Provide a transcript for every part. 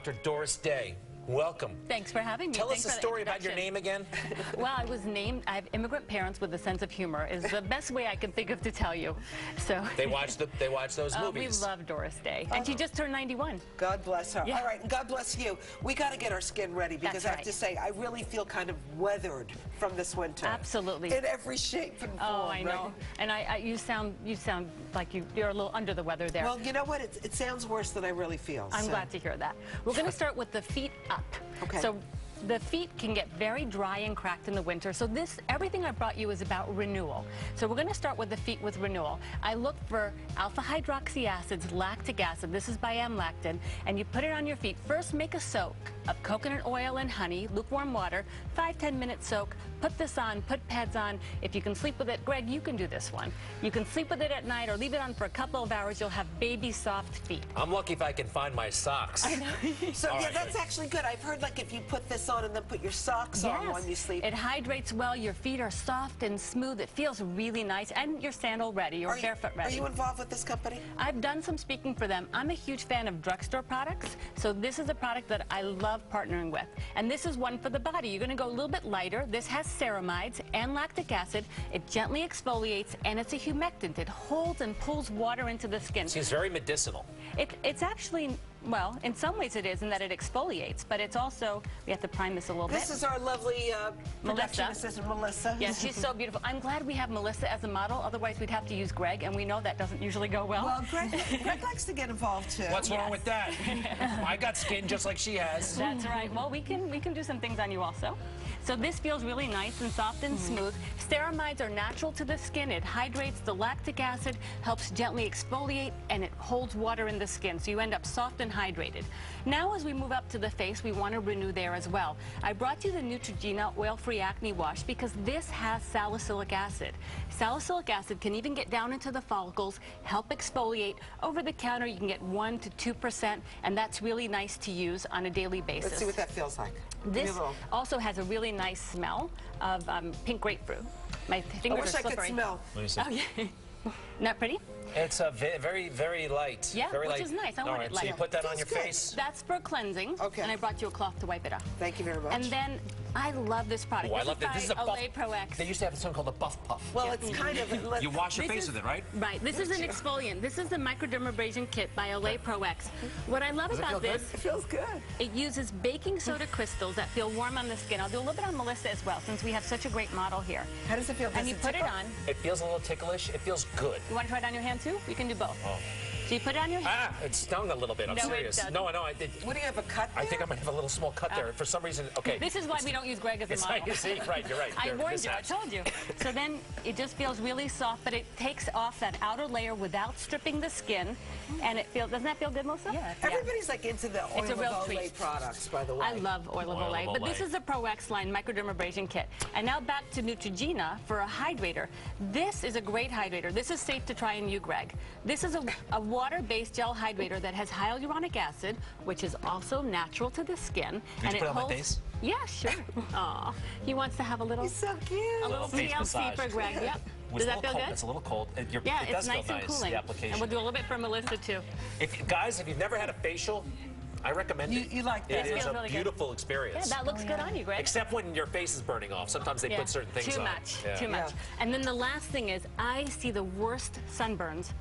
Dr. Doris Day. Welcome. Thanks for having me. Tell us a story about your name again. Well, I was named, I have immigrant parents with a sense of humor, is the best way I can think of to tell you. So They watch those movies. We love Doris Day. And she just turned 91. God bless her. Yeah. All right, and God bless you. We got to get our skin ready because That's I have to say, I really feel kind of weathered from this winter. Absolutely. In every shape and form. Oh, I know. Right? And you sound like you're a little under the weather there. Well, you know what? It sounds worse than I really feel. I'm glad to hear that. We're going to start with the feet up. Okay. So the feet can get very dry and cracked in the winter. So everything I brought you is about renewal. So we're going to start with the feet with renewal. I look for alpha hydroxy acids, lactic acid. This is by amlactin. And you put it on your feet. First, make a soak of coconut oil and honey, lukewarm water, 5-10 minute soak. Put this on, put pads on. If you can sleep with it, Greg, you can do this one. You can sleep with it at night or leave it on for a couple of hours. You'll have baby soft feet. I'm lucky if I can find my socks. I know. So yeah, that's actually good. I've heard like if you put this on and then put your socks on when you sleep. It hydrates well. Your feet are soft and smooth. It feels really nice. And you're sandal ready or barefoot ready. Are you involved with this company? I've done some speaking for them. I'm a huge fan of drugstore products. So this is a product that I love partnering with. And this is one for the body. You're going to go a little bit lighter. This has ceramides and lactic acid. It gently exfoliates and it's a humectant. It holds and pulls water into the skin. Seems very medicinal. It's actually, well, in some ways it is in that it exfoliates, but it's also, we have to prime this a little bit. This is our lovely production assistant, Melissa. Yeah, she's so beautiful. I'm glad we have Melissa as a model, otherwise we'd have to use Greg, and we know that doesn't usually go well. Well, Greg likes to get involved too. What's wrong with that? I got skin just like she has. That's right. Well, we can do some things on you also. So this feels really nice and soft and smooth. Ceramides are natural to the skin. It hydrates. The lactic acid helps gently exfoliate, and it holds water in the skin, so you end up soft and hydrated. Now, as we move up to the face, we want to renew there as well. I brought you the Neutrogena Oil-Free Acne Wash because this has salicylic acid. Salicylic acid can even get down into the follicles, help exfoliate. Over the counter, you can get 1 to 2%, and that's really nice to use on a daily basis. Let's see what that feels like. This also has a really nice smell of pink grapefruit. My fingers are slippery. I wish I could smell. Oh, yeah. Not pretty? It's a very, very light. Yeah, very which light. is nice. I want it light. So you put that on your face? That's for cleansing. Okay. And I brought you a cloth to wipe it off. Thank you very much. And then I love this product. Oh, I love this. This is a Olay Pro X. They used to have something called a buff puff. Well, it's kind of... You wash your face with it, right? Right. This is an exfoliant. This is the Microdermabrasion kit by Olay Pro X. What I love about this... It feels good. It uses baking soda crystals that feel warm on the skin. I'll do a little bit on Melissa as well, since we have such a great model here. How does it feel? And you put it on. It feels a little ticklish. It feels good. You want to try it on your hand, too? You can do both. Oh. So you put it on your hand. Ah, it stung a little bit. I'm serious. No, I did. What, do you have a cut there? I think I might have a little small cut there. For some reason, okay. This is why we don't use Greg as a model. You see, right, you're right. I warned you, I told you. So then it just feels really soft, but it takes off that outer layer without stripping the skin. And it feels, doesn't that feel good, Melissa? Yeah. Everybody's like into the oil of Olay products, by the way. I love oil of Olay, but this is the Pro X line Microdermabrasion kit. And now back to Neutrogena for a hydrator. This is a great hydrator. This is safe to try in you, Greg. This is a water-based gel hydrator that has hyaluronic acid, which is also natural to the skin. Can you put it on my face? Yeah, sure. Aw, he wants to have a little. He's so cute. A little TLC for Greg. Yep. Does that feel good? It's a little cold. Yeah, it it's does nice feel and cooling. The application. And we'll do a little bit for Melissa too. Guys, if you've never had a facial, I recommend it. You like that? It is a really beautiful experience. Yeah, that looks good on you, Greg. Except when your face is burning off. Sometimes they put certain things on. Too much. And then the last thing is, I see the worst sunburns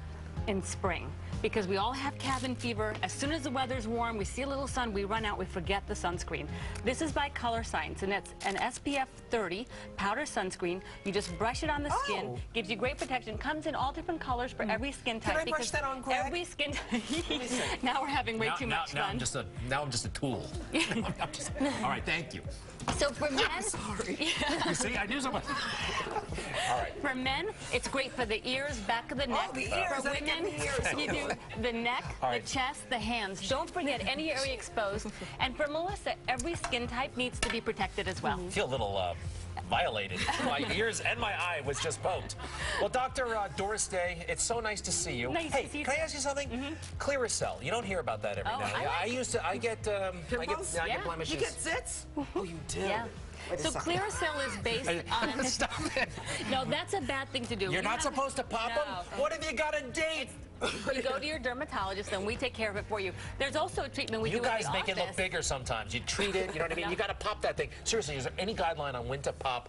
in spring because we all have cabin fever. As soon as the weather's warm, we see a little sun, we run out, we forget the sunscreen. This is by Color Science, and it's an SPF 30 powder sunscreen. You just brush it on the skin, gives you great protection. Comes in all different colors for every skin type. Can I brush that on, Greg? Every skin Now we're having way too much fun. Now I'm just a tool. All right, thank you. So for men, sorry. You see, I knew something. All right. For men, it's great for the ears, back of the neck. Oh, the ears. For women, you do the neck, the chest, the hands. Don't forget any area exposed. And for Melissa, every skin type needs to be protected as well. I feel a little violated. My ears and my eye was just poked. Well, Dr. Doris Day, it's so nice to see you. Nice to see you. Can I ask you something? Clearasil. You don't hear about that every now and then. I get blemishes. You get zits? Oh, you do? Yeah. So Clearasil is based on... Stop it. No, that's a bad thing to do. You're not supposed to pop them? What have you got a date? You go to your dermatologist, and we take care of it for you. There's also a treatment we do You in the guys make it look office. bigger sometimes. You treat it, you know what I mean? You got to pop that thing. Seriously, is there any guideline on when to pop?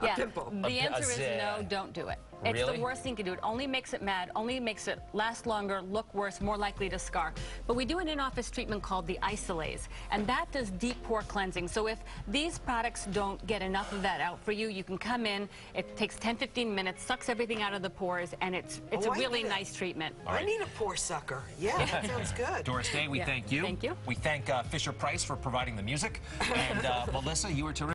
Yeah, A pimple. the answer is no, don't do it. It's Really? the worst thing to do. It only makes it mad, only makes it last longer, look worse, more likely to scar. But we do an in-office treatment called the isolase, and that does deep pore cleansing. So if these products don't get enough of that out for you, you can come in, it takes 10-15 minutes, sucks everything out of the pores, and it's a really nice treatment. I need a pore sucker. Yeah, that sounds good. Doris Day, we thank you. Thank you. We thank Fisher Price for providing the music. And Melissa, you were terrific.